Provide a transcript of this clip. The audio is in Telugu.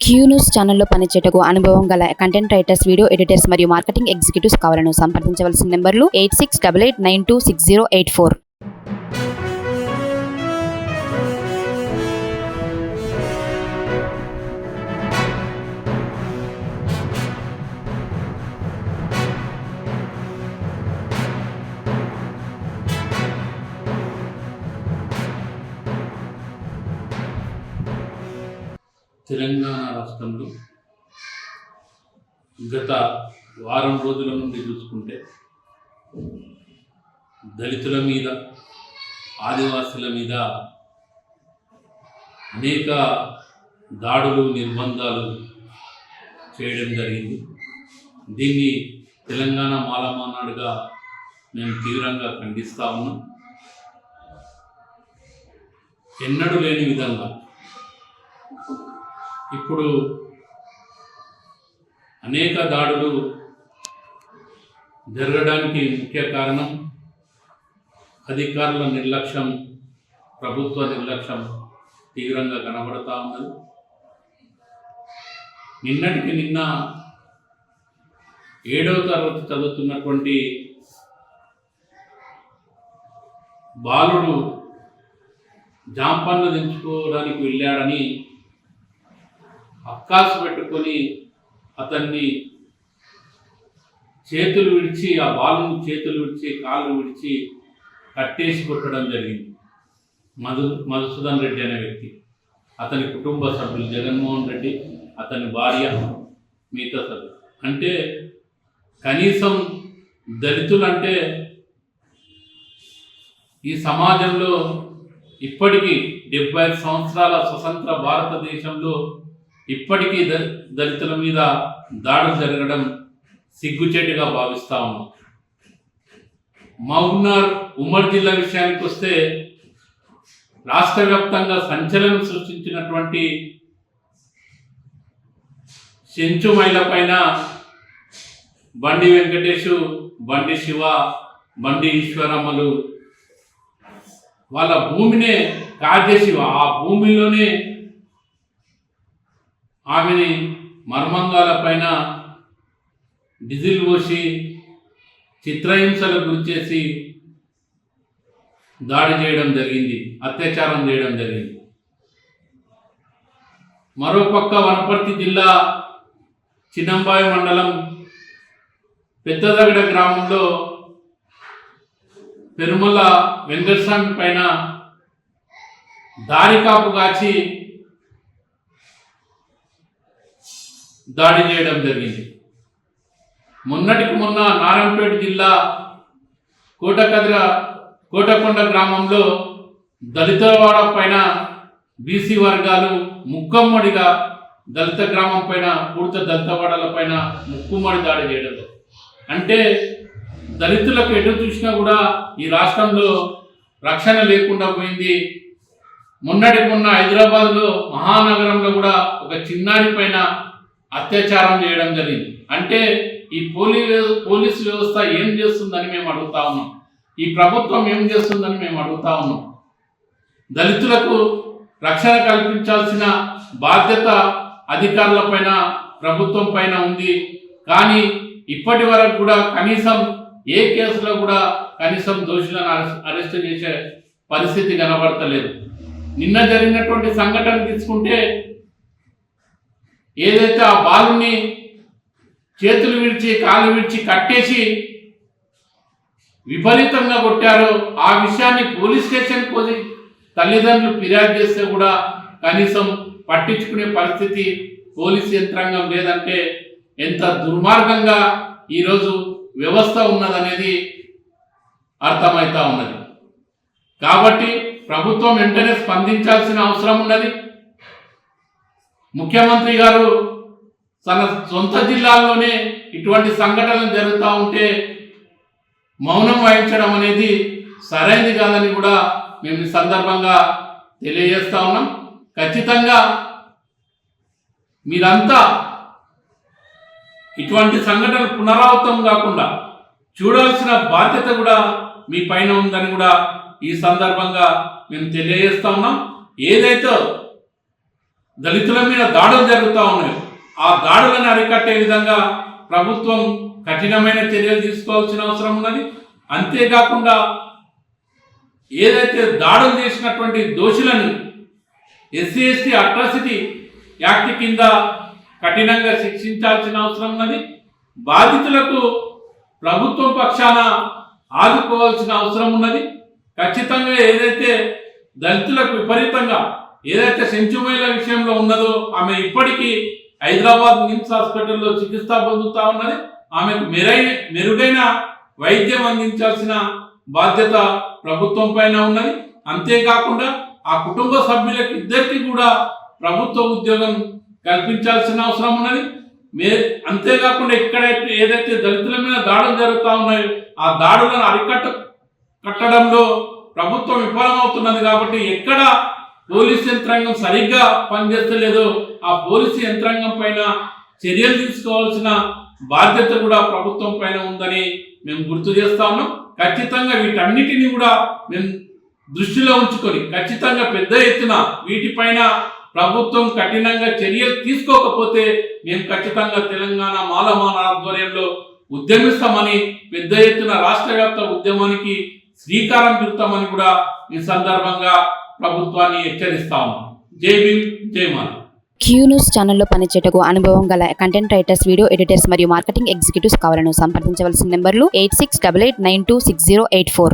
క్యూ న్యూస్ ఛానల్లో పనిచేయటకు అనుభవం గల కంటెంట్ రైటర్స్, వీడియో ఎడిటర్స్ మరియు మార్కెటింగ్ ఎగ్జిక్యూటివ్స్ కావాలను సంప్రదించవలసిన నెంబర్లు 8688926084. తెలంగాణ రాష్ట్రంలో గత వారం రోజుల నుండి చూసుకుంటే దళితుల మీద, ఆదివాసుల మీద అనేక దాడులు, నిర్బంధాలు చేయడం జరిగింది. దీన్ని తెలంగాణ మాలమానాడుగా మేము తీవ్రంగా ఖండిస్తా ఉన్నాం. ఎన్నడూ లేని విధంగా ఇప్పుడు అనేక దాడులు జరగడానికి ముఖ్య కారణం అధికారుల నిర్లక్ష్యం, ప్రభుత్వ నిర్లక్ష్యం తీవ్రంగా కనబడతా ఉన్నది. నిన్నటికి నిన్న 7వ తరగతి చదువుతున్నటువంటి బాలుడు జాంపన్ను దించుకోవడానికి వెళ్ళాడని అక్కాసు పెట్టుకొని అతన్ని చేతులు విడిచి, ఆ బాలుని చేతులు విడిచి, కాళ్ళు విడిచి కట్టేసి కొట్టడం జరిగింది. మధుసూదన్ రెడ్డి అనే వ్యక్తి, అతని కుటుంబ సభ్యులు, జగన్మోహన్ రెడ్డి, అతని భార్య, మిగతా సభ్యులు. అంటే కనీసం దళితులంటే ఈ సమాజంలో ఇప్పటికీ 75 సంవత్సరాల స్వతంత్ర భారతదేశంలో ఇప్పటికీ దళితుల మీద దాడులు జరగడం సిగ్గుచేటుగా భావిస్తా ఉన్నాం. మహబూబ్నగర్ ఉమ్మడి జిల్లా విషయానికి వస్తే రాష్ట్ర వ్యాప్తంగా సంచలనం సృష్టించినటువంటి చెంచు మైల పైన బండి వెంకటేషు, బండి శివ, బండి ఈశ్వరమ్మలు వాళ్ళ భూమినే కాజేసి ఆ భూమిలోనే ఆమెని మర్మంగాల పైన డీజిల్ పోసి చిత్రహింసలకు గురిచేసి దాడి చేయడం జరిగింది, అత్యాచారం చేయడం జరిగింది. మరోపక్క వనపర్తి జిల్లా చిన్నంబాయి మండలం పెద్దదగడ గ్రామంలో పెరుమల వెంకటస్వామి పైన దారికాపు కాచి దాడి చేయడం జరిగింది. మొన్నటికి మొన్న నారాయణపేట జిల్లా కోటకొండ గ్రామంలో దళితవాడ పైన బీసీ వర్గాలు ముక్కమ్మడిగా దళిత గ్రామం పైన, పూర్త దళితవాడల పైన ముక్కుమ్మడి దాడి చేయడం. అంటే దళితులకు ఎటు చూసినా కూడా ఈ రాష్ట్రంలో రక్షణ లేకుండా పోయింది. మొన్నటికి మొన్న హైదరాబాద్లో మహానగరంలో కూడా ఒక చిన్నారి పైన అత్యాచారం చేయడం జరిగింది. అంటే ఈ పోలీసు వ్యవస్థ ఏం చేస్తుందని మేము అడుగుతా ఉన్నాం. ఈ ప్రభుత్వం ఏం చేస్తుందని మేము అడుగుతా ఉన్నాం. దళితులకు రక్షణ కల్పించాల్సిన బాధ్యత అధికారుల పైన, ప్రభుత్వం పైన ఉంది. కానీ ఇప్పటి వరకు కూడా కనీసం ఏ కేసులో కూడా కనీసం దోషులను అరెస్ట్ చేసే పరిస్థితి కనబడతలేదు. నిన్న జరిగినటువంటి సంఘటన తీసుకుంటే ఏదైతే ఆ బాలుని చేతులు విడిచి, కాళ్ళు విడిచి కట్టేసి విపరీతంగా కొట్టారో ఆ విషయాన్ని పోలీస్ స్టేషన్కి పోయి తల్లిదండ్రులు ఫిర్యాదు చేస్తే కూడా కనీసం పట్టించుకునే పరిస్థితి పోలీస్ యంత్రాంగం లేదంటే ఎంత దుర్మార్గంగా ఈరోజు వ్యవస్థ ఉన్నదనేది అర్థమవుతా ఉన్నది. కాబట్టి ప్రభుత్వం వెంటనే స్పందించాల్సిన అవసరం ఉన్నది. ముఖ్యమంత్రి గారు తన సొంత జిల్లాల్లోనే ఇటువంటి సంఘటనలు జరుగుతూ ఉంటే మౌనం వహించడం అనేది సరైనది కాదని కూడా మేము ఈ సందర్భంగా తెలియజేస్తా ఉన్నాం. ఖచ్చితంగా మీరంతా ఇటువంటి సంఘటనలు పునరావృతం కాకుండా చూడాల్సిన బాధ్యత కూడా మీ పైన ఉందని కూడా ఈ సందర్భంగా మేము తెలియజేస్తా ఉన్నాం. ఏదైతే దళితుల మీద దాడులు జరుగుతూ ఉన్నాయి. ఆ దాడులను అరికట్టే విధంగా ప్రభుత్వం కఠినమైన చర్యలు తీసుకోవాల్సిన అవసరం ఉన్నది. అంతేకాకుండా ఏదైతే దాడులు చేసినటువంటి దోషులను ఎస్సీ ఎస్టీ అట్రాసిటీ యాక్ట్ కింద కఠినంగా శిక్షించాల్సిన అవసరం ఉన్నది. బాధితులకు ప్రభుత్వం పక్షాన ఆదుకోవాల్సిన అవసరం ఉన్నది. ఖచ్చితంగా ఏదైతే దళితులకు విపరీతంగా ఏదైతే సెంచుమైల విషయంలో ఉన్నదో ఆమె ఇప్పటికీ హైదరాబాద్ నిమ్స్ హాస్పిటల్లో చికిత్స పొందుతూ ఉన్నది. ఆమెకు మెరుగైన వైద్యం అందించాల్సిన బాధ్యత ప్రభుత్వం పైన ఉన్నది. అంతేకాకుండా ఆ కుటుంబ సభ్యులకు ఇద్దరికి కూడా ప్రభుత్వ ఉద్యోగం కల్పించాల్సిన అవసరం ఉన్నది. అంతేకాకుండా ఎక్కడైతే ఏదైతే దళితుల మీద దాడులు జరుగుతూ ఉన్నాయో ఆ దాడులను కట్టడంలో ప్రభుత్వం విఫలమవుతున్నది. కాబట్టి ఎక్కడ పోలీసు యంత్రాంగం సరిగ్గా పనిచేస్తలేదో ఆ పోలీసు యంత్రాంగం పైన చర్యలు తీసుకోవాల్సిన బాధ్యత కూడా ప్రభుత్వం పైన ఉందని మేము గుర్తు చేస్తా ఉన్నాం. ఖచ్చితంగా వీటన్నిటిని కూడా మేము దృష్టిలో ఉంచుకొని ఖచ్చితంగా పెద్ద ఎత్తున వీటిపైన ప్రభుత్వం కఠినంగా చర్యలు తీసుకోకపోతే మేము ఖచ్చితంగా తెలంగాణ మాలమాన ఆధ్వర్యంలో ఉద్యమిస్తామని పెద్ద ఎత్తున రాష్ట్ర వ్యాప్త ఉద్యమానికి శ్రీకారం చుడతామని కూడా ఈ సందర్భంగా ప్రభుత్వాన్ని హెచ్చరిస్తా ఉన్నాం. జై భీమ్, జై మాల. క్యూ న్యూస్ ఛానల్లో పనిచేయటకు అనుభవం గల కంటెంట్ రైటర్స్, వీడియో ఎడిటర్స్ మరియు మార్కెటింగ్ ఎగ్జిక్యూటివ్స్ కావాలను సంప్రదించవలసిన నెంబర్లు 8688926084.